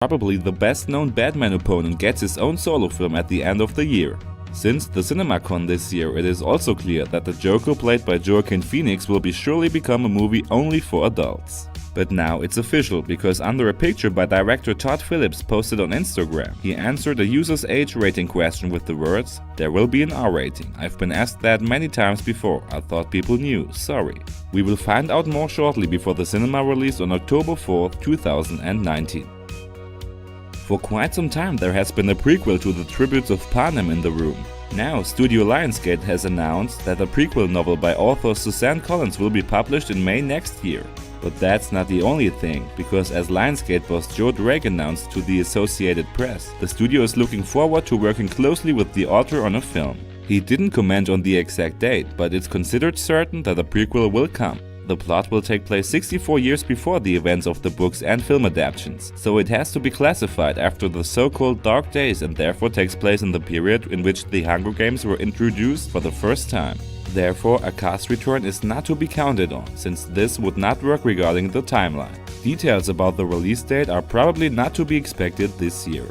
probably the best-known Batman opponent gets his own solo film at the end of the year. Since the CinemaCon this year, it is also clear that the Joker played by Joaquin Phoenix will surely become a movie only for adults. But now it's official, because under a picture by director Todd Phillips posted on Instagram, he answered a user's age rating question with the words, "There will be an R rating. I've been asked that many times before. I thought people knew. Sorry." We will find out more shortly before the cinema release on October 4th, 2019. For quite some time there has been a prequel to the Tributes of Panem in the room. Now, Studio Lionsgate has announced that a prequel novel by author Suzanne Collins will be published in May next year. But that's not the only thing, because as Lionsgate boss Joe Drake announced to the Associated Press, the studio is looking forward to working closely with the author on a film. He didn't comment on the exact date, but it's considered certain that a prequel will come. The plot will take place 64 years before the events of the books and film adaptations, so it has to be classified after the so-called Dark Days and therefore takes place in the period in which the Hunger Games were introduced for the first time. Therefore, a cast return is not to be counted on, since this would not work regarding the timeline. Details about the release date are probably not to be expected this year.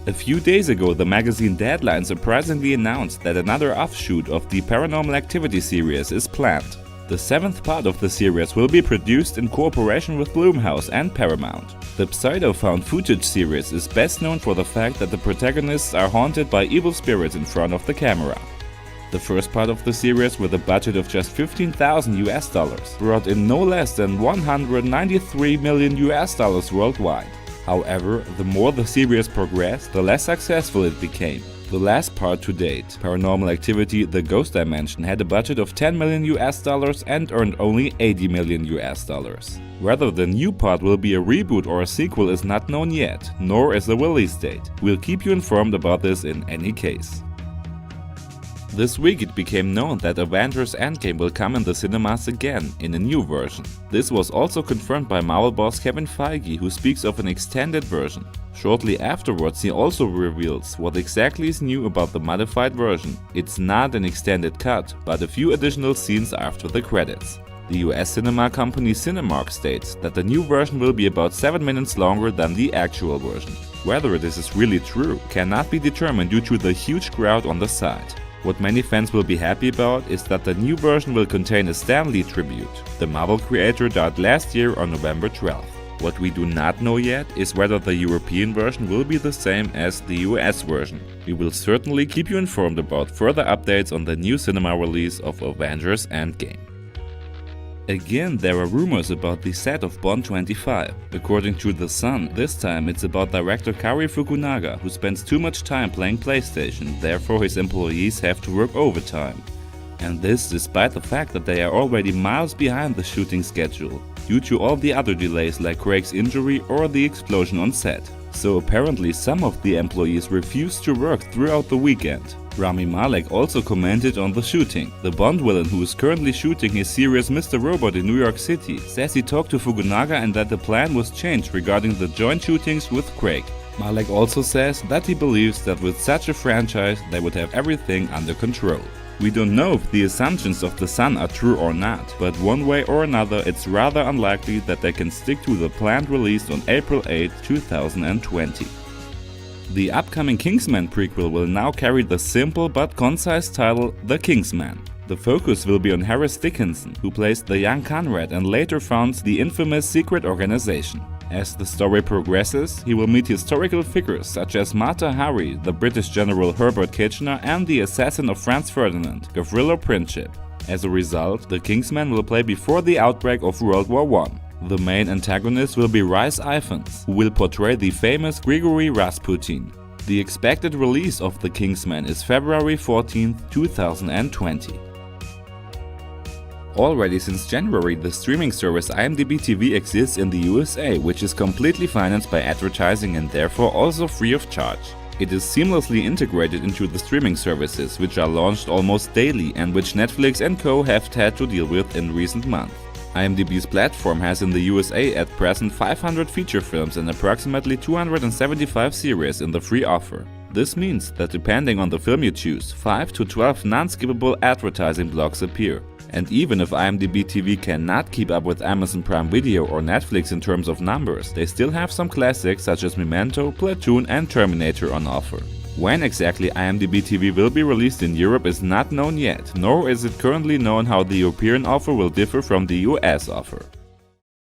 A few days ago, the magazine Deadline surprisingly announced that another offshoot of the Paranormal Activity series is planned. The 7th part of the series will be produced in cooperation with Blumhouse and Paramount. The pseudo-found footage series is best known for the fact that the protagonists are haunted by evil spirits in front of the camera. The first part of the series, with a budget of just $15,000 brought in no less than $193 million worldwide. However, the more the series progressed, the less successful it became. The last part to date, Paranormal Activity: The Ghost Dimension, had a budget of $10 million and earned only $80 million. Whether the new part will be a reboot or a sequel is not known yet, nor is the release date. We'll keep you informed about this in any case. This week it became known that Avengers Endgame will come in the cinemas again, in a new version. This was also confirmed by Marvel boss Kevin Feige, who speaks of an extended version. Shortly afterwards he also reveals what exactly is new about the modified version. It's not an extended cut, but a few additional scenes after the credits. The US cinema company Cinemark states that the new version will be about 7 minutes longer than the actual version. Whether this is really true cannot be determined due to the huge crowd on the site. What many fans will be happy about is that the new version will contain a Stan Lee tribute. The Marvel creator died last year on November 12th. What we do not know yet is whether the European version will be the same as the US version. We will certainly keep you informed about further updates on the new cinema release of Avengers Endgame. Again, there are rumors about the set of Bond 25. According to The Sun, this time it's about director Cary Fukunaga, who spends too much time playing PlayStation, therefore his employees have to work overtime. And this despite the fact that they are already miles behind the shooting schedule, due to all the other delays like Craig's injury or the explosion on set. So apparently some of the employees refused to work throughout the weekend. Rami Malek also commented on the shooting. The Bond villain, who is currently shooting his series Mr. Robot in New York City, says he talked to Fukunaga and that the plan was changed regarding the joint shootings with Craig. Malek also says that he believes that with such a franchise they would have everything under control. We don't know if the assumptions of The Sun are true or not, but one way or another it's rather unlikely that they can stick to the planned release on April 8, 2020. The upcoming Kingsman prequel will now carry the simple but concise title The Kingsman. The focus will be on Harris Dickinson, who plays the young Conrad and later founds the infamous secret organization. As the story progresses, he will meet historical figures such as Mata Hari, the British General Herbert Kitchener, and the assassin of Franz Ferdinand, Gavrilo Princip. As a result, the Kingsman will play before the outbreak of World War I. The main antagonist will be Rhys Ifans, who will portray the famous Grigory Rasputin. The expected release of The Kingsman is February 14, 2020. Already since January, the streaming service IMDb TV exists in the USA, which is completely financed by advertising and therefore also free of charge. It is seamlessly integrated into the streaming services, which are launched almost daily and which Netflix and co have had to deal with in recent months. IMDb's platform has in the USA at present 500 feature films and approximately 275 series in the free offer. This means that depending on the film you choose, 5 to 12 non-skippable advertising blocks appear. And even if IMDb TV cannot keep up with Amazon Prime Video or Netflix in terms of numbers, they still have some classics such as Memento, Platoon and Terminator on offer. When exactly IMDb TV will be released in Europe is not known yet, nor is it currently known how the European offer will differ from the US offer.